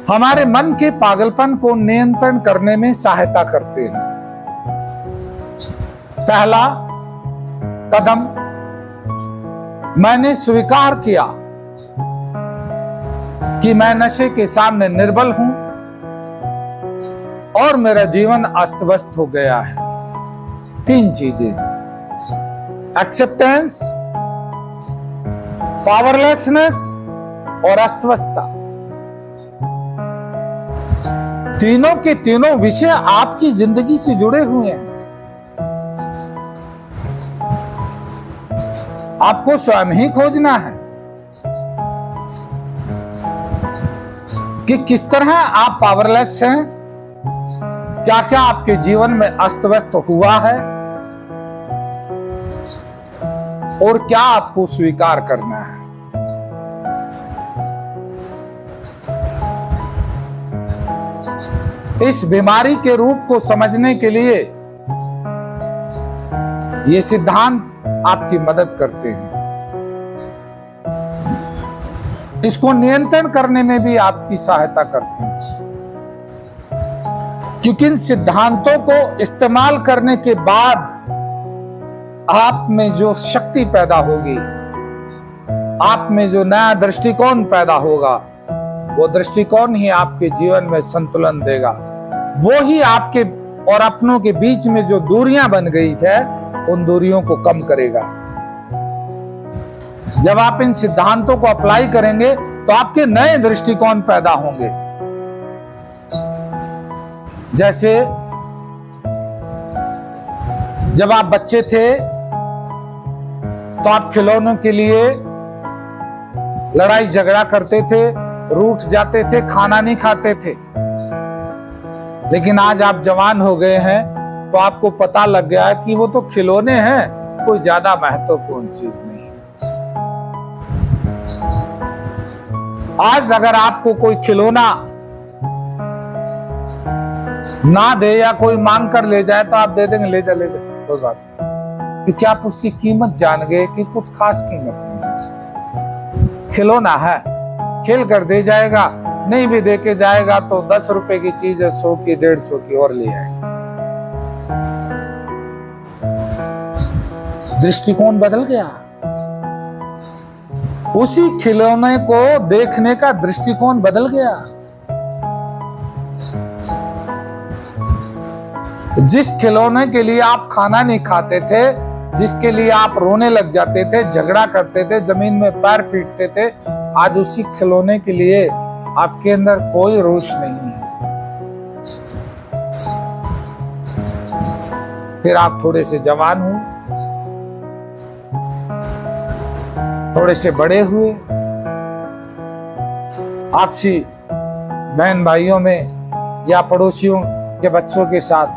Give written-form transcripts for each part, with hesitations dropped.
हमारे मन के पागलपन को नियंत्रण करने में सहायता करते हैं। पहला कदम, मैंने स्वीकार किया कि मैं नशे के सामने निर्बल हूं और मेरा जीवन अस्त व्यस्त हो गया है। 3 चीजें, एक्सेप्टेंस, पावरलेसनेस और अस्वस्थता। तीनों के तीनों विषय आपकी जिंदगी से जुड़े हुए हैं। आपको स्वयं ही खोजना है कि किस तरह आप पावरलेस हैं, क्या क्या आपके जीवन में अस्त व्यस्त हुआ है और क्या आपको स्वीकार करना है। इस बीमारी के रूप को समझने के लिए ये सिद्धांत आपकी मदद करते हैं। इसको नियंत्रण करने में भी आपकी सहायता करते हैं, क्योंकि इन सिद्धांतों को इस्तेमाल करने के बाद आप में जो शक्ति पैदा होगी, आप में जो नया दृष्टिकोण पैदा होगा, वो दृष्टिकोण ही आपके जीवन में संतुलन देगा। वो ही आपके और अपनों के बीच में जो दूरियां बन गई थे, उन दूरियों को कम करेगा। जब आप इन सिद्धांतों को अप्लाई करेंगे तो आपके नए दृष्टिकोण पैदा होंगे। जैसे जब आप बच्चे थे तो आप खिलौनों के लिए लड़ाई झगड़ा करते थे, रूठ जाते थे, खाना नहीं खाते थे। लेकिन आज आप जवान हो गए हैं तो आपको पता लग गया है कि वो तो खिलौने हैं, कोई ज्यादा महत्वपूर्ण चीज नहीं है। आज अगर आपको कोई खिलौना ना दे या कोई मांग कर ले जाए तो आप दे देंगे, ले जा कोई बात नहीं, क्योंकि आप उसकी कीमत जान गए कि कुछ खास कीमत नहीं। खिलौना है, खेल कर दे जाएगा, नहीं भी दे के जाएगा तो 10 रुपए की चीज है, 100 की 150 की और ले आएगा। दृष्टिकोण बदल गया। उसी खिलौने को देखने का दृष्टिकोण बदल गया। जिस खिलौने के लिए आप खाना नहीं खाते थे, जिसके लिए आप रोने लग जाते थे, झगड़ा करते थे, जमीन में पैर पीटते थे, आज उसी खिलौने के लिए आपके अंदर कोई रोष नहीं है। फिर आप थोड़े से जवान हुए, थोड़े से बड़े हुए, आपसी बहन भाइयों में या पड़ोसियों के बच्चों के साथ,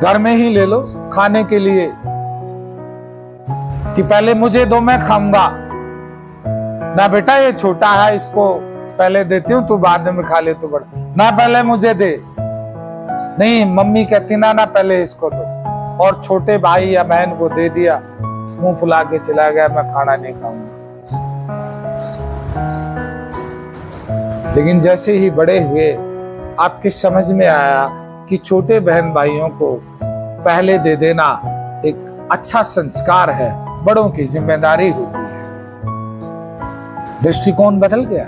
घर में ही ले लो खाने के लिए कि पहले मुझे दो, मैं खाऊंगा ना, बेटा ये छोटा है, इसको पहले देती हूँ, तू बाद में खा ले, तू बड़ा ना, पहले मुझे दे। नहीं, मम्मी कहती ना ना पहले इसको दो, और छोटे भाई या बहन को दे दिया, मुंह फुला के चला गया, मैं खाना नहीं खाऊंगा। लेकिन जैसे ही बड़े हुए आपके समझ में आया कि छोटे बहन भाइयों को पहले दे देना एक अच्छा संस्कार है, बड़ों की जिम्मेदारी होती है। दृष्टिकोण बदल गया।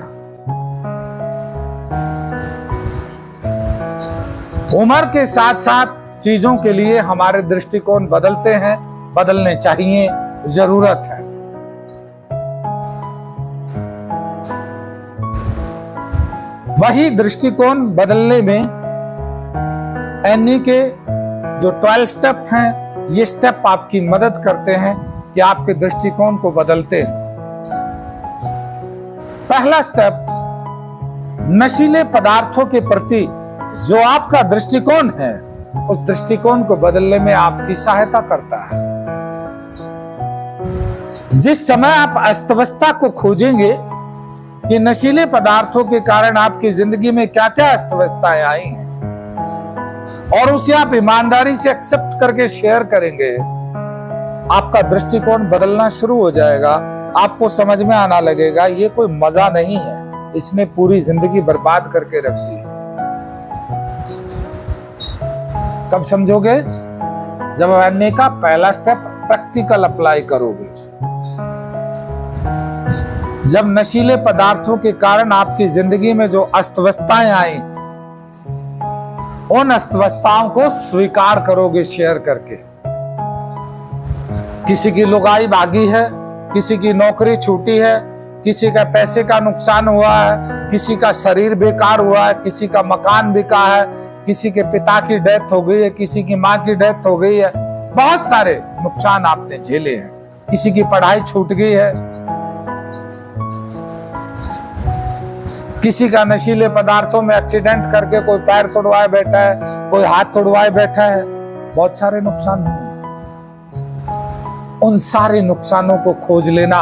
उम्र के साथ साथ चीजों के लिए हमारे दृष्टिकोण बदलते हैं, बदलने चाहिए, जरूरत है। वही दृष्टिकोण बदलने में एनी के जो 12 स्टेप हैं, ये स्टेप आपकी मदद करते हैं कि आपके दृष्टिकोण को बदलते हैं। पहला स्टेप, नशीले पदार्थों के प्रति जो आपका दृष्टिकोण है, उस दृष्टिकोण को बदलने में आपकी सहायता करता है। जिस समय आप अस्तव्यस्तता को खोजेंगे कि नशीले पदार्थों के कारण आपकी जिंदगी में क्या क्या अस्तव्यस्तताएं आई हैं, और उसे आप ईमानदारी से एक्सेप्ट करके शेयर करेंगे, आपका दृष्टिकोण बदलना शुरू हो जाएगा। आपको समझ में आना लगेगा ये कोई मजा नहीं है, इसने पूरी जिंदगी बर्बाद करके रख दी है। कब समझोगे? जब अवज्ञा का पहला स्टेप प्रैक्टिकल अप्लाई करोगे। जब नशीले पदार्थों के कारण आपकी जिंदगी में जो अस्तव्यस्तताएं आई, उन अस्तव्यस्तताओं को स्वीकार करोगे शेयर करके। किसी की लुगाई भागी है, किसी की नौकरी छूटी है, किसी का पैसे का नुकसान हुआ है, किसी का शरीर बेकार हुआ है, किसी का मकान बिका है, किसी के पिता की डेथ हो गई है, किसी की माँ की डेथ हो गई है, बहुत सारे नुकसान आपने झेले हैं, किसी की पढ़ाई छूट गई है, किसी का नशीले पदार्थों में एक्सीडेंट करके कोई पैर तोड़वाए बैठा है, कोई हाथ तोड़वाए बैठा है, बहुत सारे नुकसान हुए। उन सारे नुकसानों को खोज लेना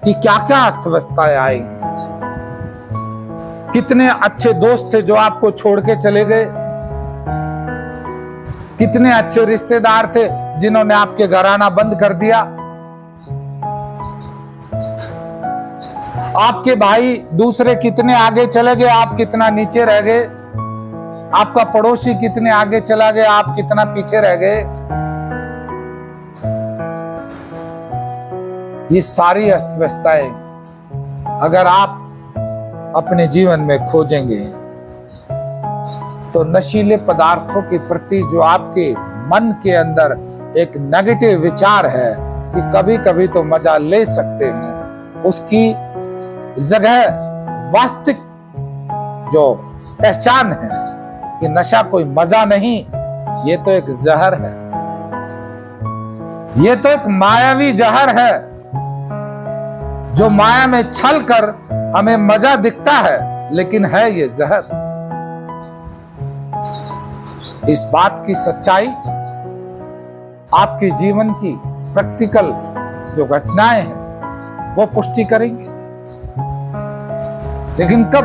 कि क्या क्या अस्तव्यस्तताएं आई। कितने अच्छे दोस्त थे जो आपको छोड़ के चले गए, कितने अच्छे रिश्तेदार थे जिन्होंने आपके घर आना बंद कर दिया, आपके भाई दूसरे कितने आगे चले गए, आप कितना नीचे रह गए, आपका पड़ोसी कितने आगे चला गया, आप कितना पीछे रह गए। ये सारी अस्तव्यस्तताएं अगर आप अपने जीवन में खोजेंगे तो नशीले पदार्थों के प्रति जो आपके मन के अंदर एक नेगेटिव विचार है कि कभी कभी तो मजा ले सकते हैं, उसकी जगह वास्तविक जो पहचान है कि नशा कोई मजा नहीं, ये तो एक जहर है, ये तो एक मायावी जहर है जो माया में छल कर हमें मजा दिखता है, लेकिन है ये जहर। इस बात की सच्चाई आपके जीवन की प्रैक्टिकल जो घटनाएं हैं वो पुष्टि करेंगे। लेकिन कब?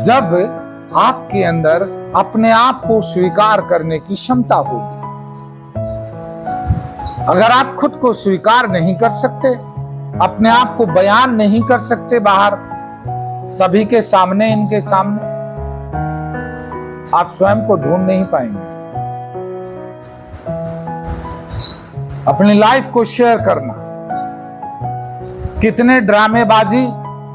जब आपके अंदर अपने आप को स्वीकार करने की क्षमता होगी। अगर आप खुद को स्वीकार नहीं कर सकते, अपने आप को बयान नहीं कर सकते बाहर सभी के सामने, इनके सामने, आप स्वयं को ढूंढ नहीं पाएंगे। अपनी लाइफ को शेयर करना, कितने ड्रामेबाजी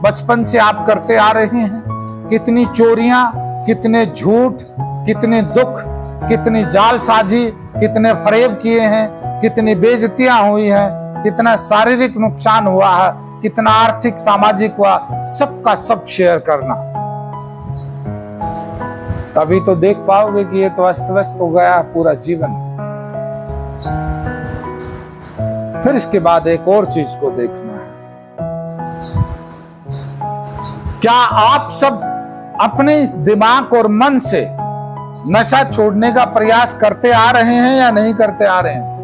बचपन से आप करते आ रहे हैं, कितनी चोरियां, कितने झूठ, कितने दुख, कितनी जालसाजी, कितने फरेब किए हैं, कितनी बेइज्जतियां हुई हैं, कितना शारीरिक नुकसान हुआ है, कितना आर्थिक सामाजिक हुआ, सबका सब शेयर करना। तभी तो देख पाओगे कि ये तो अस्त व्यस्त हो गया पूरा जीवन। फिर इसके बाद एक और चीज को देखना है, क्या आप सब अपने दिमाग और मन से नशा छोड़ने का प्रयास करते आ रहे हैं या नहीं करते आ रहे हैं?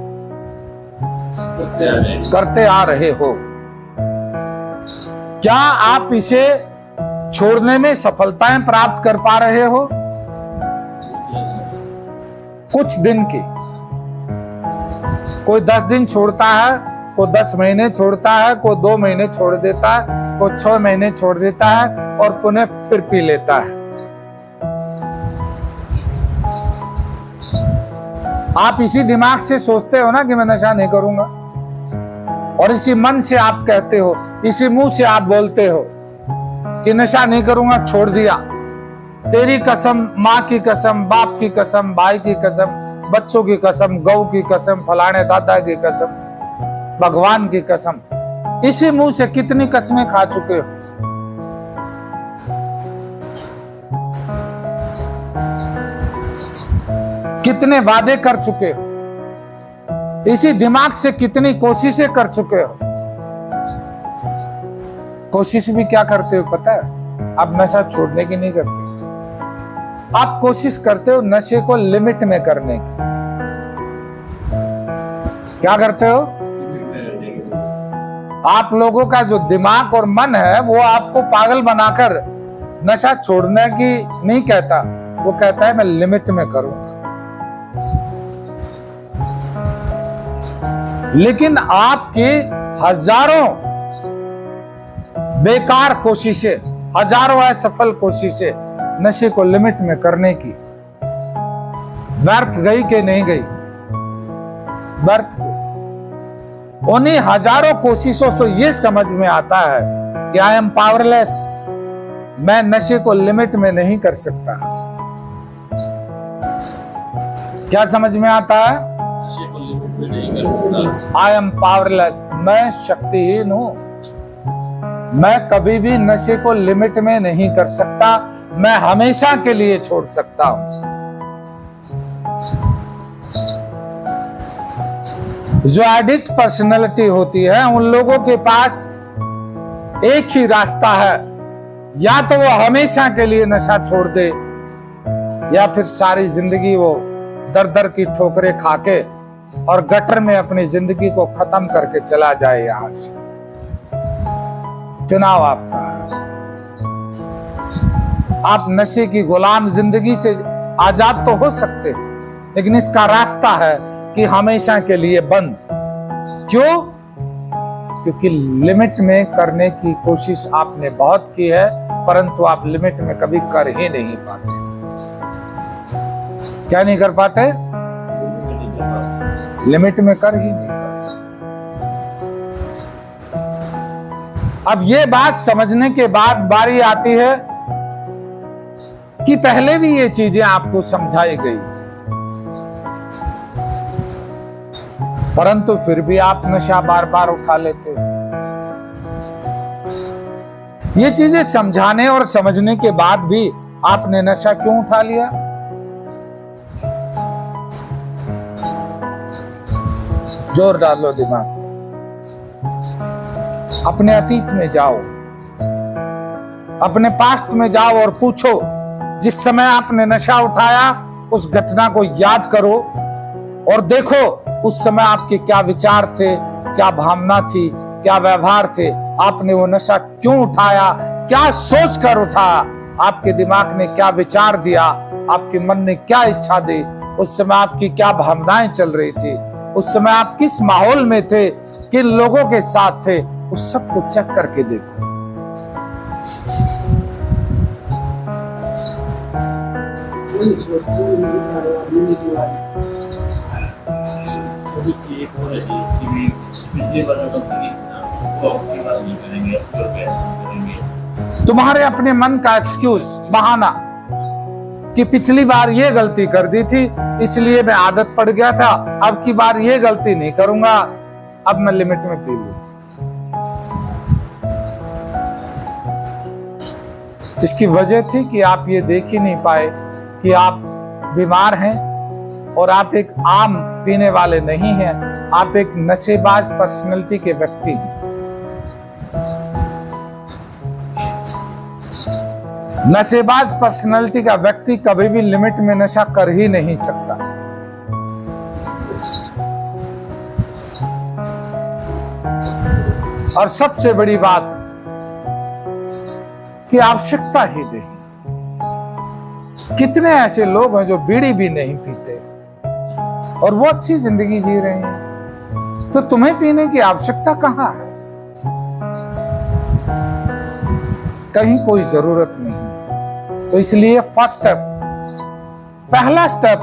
करते आ रहे हो। क्या आप इसे छोड़ने में सफलताएं प्राप्त कर पा रहे हो? कुछ दिन की, कोई 10 दिन छोड़ता है, कोई 10 महीने छोड़ता है, कोई 2 महीने छोड़ देता है, कोई 6 महीने छोड़ देता है और पुनः फिर पी लेता है। आप इसी दिमाग से सोचते हो ना कि मैं नशा नहीं करूंगा, और इसी मन से आप कहते हो, इसी मुंह से आप बोलते हो कि नशा नहीं करूंगा, छोड़ दिया। तेरी कसम, माँ की कसम, बाप की कसम, भाई की कसम, बच्चों की कसम, गौ की कसम, फलाने दादा की कसम, भगवान की कसम, इसी मुंह से कितनी कसमें खा चुके हो। कितने वादे कर चुके हो, इसी दिमाग से कितनी कोशिशें कर चुके हो। कोशिश भी क्या करते हो पता है? आप नशा छोड़ने की नहीं करते, आप कोशिश करते हो नशे को लिमिट में करने की। क्या करते हो? आप लोगों का जो दिमाग और मन है वो आपको पागल बनाकर नशा छोड़ने की नहीं कहता, वो कहता है मैं लिमिट में करूंगा। लेकिन आपकी हजारों बेकार कोशिशें, हजारों असफल कोशिशें नशे को लिमिट में करने की व्यर्थ गई कि नहीं गई? व्यर्थ गई। उन्हीं हजारों कोशिशों से यह समझ में आता है कि आई एम पावरलेस, मैं नशे को लिमिट में नहीं कर सकता। क्या समझ में आता है? आई एम पावरलेस, मैं शक्तिहीन हूं, मैं कभी भी नशे को लिमिट में नहीं कर सकता, मैं हमेशा के लिए छोड़ सकता हूं। जो एडिक्ट पर्सनैलिटी होती है उन लोगों के पास एक ही रास्ता है, या तो वो हमेशा के लिए नशा छोड़ दे या फिर सारी जिंदगी वो दर दर की ठोकरें खाके और गटर में अपनी जिंदगी को खत्म करके चला जाए। यहां से चुनाव आपका है। आप नशे की गुलाम जिंदगी से आजाद तो हो सकते हैं, लेकिन इसका रास्ता है कि हमेशा के लिए बंद। क्यों? क्योंकि लिमिट में करने की कोशिश आपने बहुत की है, परंतु आप लिमिट में कभी कर ही नहीं पाते। क्या नहीं कर पाते? लिमिट में कर ही नहीं पाते। अब ये बात समझने के बाद बारी आती है कि पहले भी ये चीजें आपको समझाई गई, परंतु फिर भी आप नशा बार बार उठा लेते हैं। ये चीजें समझाने और समझने के बाद भी आपने नशा क्यों उठा लिया? जोर डालो दिमाग। अपने अतीत में जाओ, अपने पास्ट में जाओ और पूछो, जिस समय आपने नशा उठाया उस घटना को याद करो और देखो उस समय आपके क्या विचार थे, क्या भावना थी, क्या व्यवहार थे, आपने वो नशा क्यों उठाया, क्या सोच कर उठाया, आपके दिमाग ने क्या विचार दिया, आपके मन ने क्या इच्छा दी, उस समय आपकी क्या भावनाएं चल रही थी, उस समय आप किस माहौल में थे, किन लोगों के साथ थे, उस सब को चेक करके देखो। तुम्हारे अपने मन का एक्सक्यूज, बहाना कि पिछली बार ये गलती कर दी थी इसलिए मैं आदत पड़ गया था, अब की बार ये गलती नहीं करूंगा, अब मैं लिमिट में पी लूं। इसकी वजह थी कि आप ये देख ही नहीं पाए कि आप बीमार हैं और आप एक आम पीने वाले नहीं हैं, आप एक नशेबाज पर्सनैलिटी के व्यक्ति हैं। नशेबाज पर्सनैलिटी का व्यक्ति कभी भी लिमिट में नशा कर ही नहीं सकता। और सबसे बड़ी बात कि आवश्यकता ही नहीं। कितने ऐसे लोग हैं जो बीड़ी भी नहीं पीते और वो अच्छी जिंदगी जी रहे हैं, तो तुम्हें पीने की आवश्यकता कहां है? कहीं कोई जरूरत नहीं। तो इसलिए फर्स्ट स्टेप, पहला स्टेप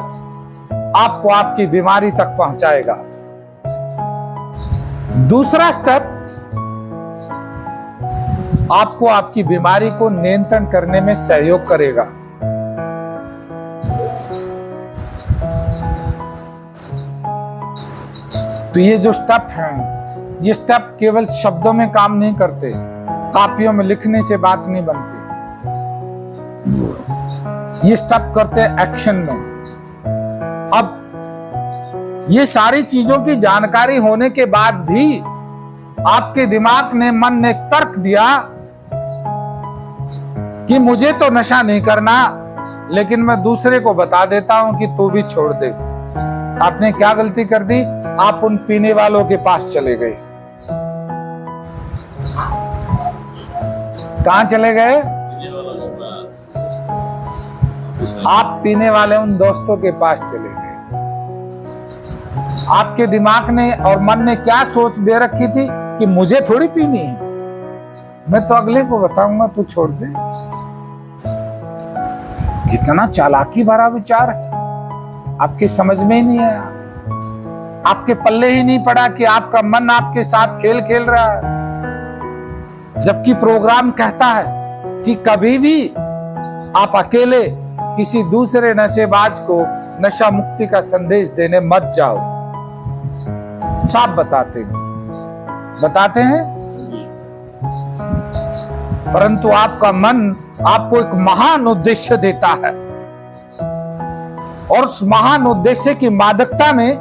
आपको आपकी बीमारी तक पहुंचाएगा। दूसरा स्टेप आपको आपकी बीमारी को नियंत्रण करने में सहयोग करेगा। तो ये जो स्टेप हैं, ये स्टेप केवल शब्दों में काम नहीं करते, कापियों में लिखने से बात नहीं बनती। ये स्टेप करते हैं एक्शन में। अब ये सारी चीजों की जानकारी होने के बाद भी आपके दिमाग ने, मन ने तर्क दिया कि मुझे तो नशा नहीं करना, लेकिन मैं दूसरे को बता देता हूं कि तू भी छोड़ दे। आपने क्या गलती कर दी? आप उन पीने वालों के पास चले गए। कहां चले गए? आप पीने वाले उन दोस्तों के पास चले गए। आपके दिमाग ने और मन ने क्या सोच दे रखी थी कि मुझे थोड़ी पीनी है, मैं तो अगले को बताऊंगा, तू छोड़ दे। कितना चालाकी भरा विचार है, आपके समझ में ही नहीं आया, आपके पल्ले ही नहीं पड़ा कि आपका मन आपके साथ खेल खेल रहा है। जबकि प्रोग्राम कहता है कि कभी भी आप अकेले किसी दूसरे नशेबाज को नशा मुक्ति का संदेश देने मत जाओ। साफ बताते हैं, परंतु आपका मन आपको एक महान उद्देश्य देता है, और उस महान उद्देश्य की मादकता में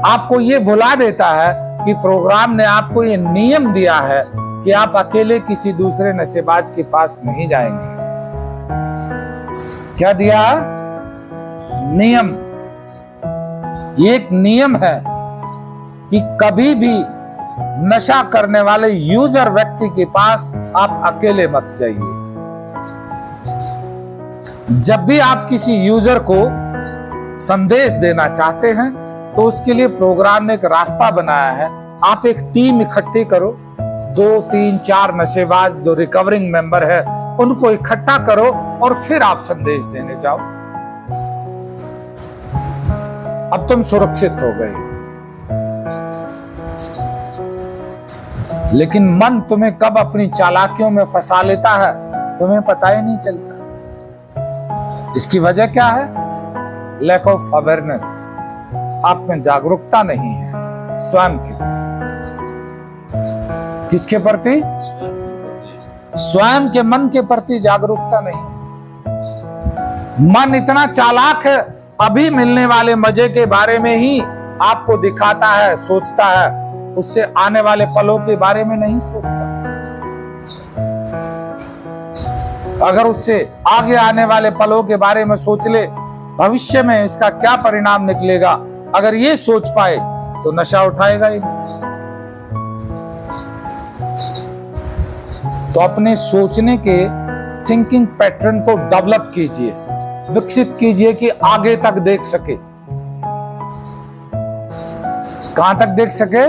आपको ये भुला देता है कि प्रोग्राम ने आपको ये नियम दिया है कि आप अकेले किसी दूसरे नशेबाज के पास नहीं जाएंगे। क्या दिया? नियम। ये एक नियम है कि कभी भी नशा करने वाले यूजर व्यक्ति के पास आप अकेले मत जाइए। जब भी आप किसी यूजर को संदेश देना चाहते हैं तो उसके लिए प्रोग्राम ने एक रास्ता बनाया है। आप एक टीम इकट्ठी करो, 2, 3, 4 नशेबाज जो रिकवरिंग मेंबर है उनको इकट्ठा करो और फिर आप संदेश देने जाओ। अब तुम सुरक्षित हो गए। लेकिन मन तुम्हें कब अपनी चालाकियों में फंसा लेता है तुम्हें पता ही नहीं चलता। इसकी वजह क्या है? Lack of awareness. आप में जागरूकता नहीं है स्वयं के प्रति। किसके प्रति? स्वयं के मन के प्रति जागरूकता नहीं। मन इतना चालाक है, अभी मिलने वाले मजे के बारे में ही आपको दिखाता है, सोचता है, उससे आने वाले पलों के बारे में नहीं सोचता। अगर उससे आगे आने वाले पलों के बारे में सोच ले, भविष्य में इसका क्या परिणाम निकलेगा, अगर ये सोच पाए तो नशा उठाएगा ही नहीं। तो अपने सोचने के थिंकिंग पैटर्न को डेवलप कीजिए, विकसित कीजिए कि आगे तक देख सके। कहां तक देख सके?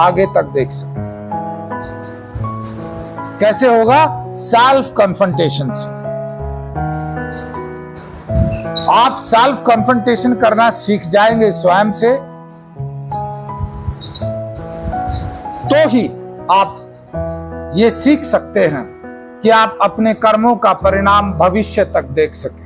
आगे तक देख सके। कैसे होगा? सेल्फ कन्फ्रंटेशन से। आप सेल्फ कन्फ्रंटेशन करना सीख जाएंगे स्वयं से, तो ही आप ये सीख सकते हैं कि आप अपने कर्मों का परिणाम भविष्य तक देख सकें।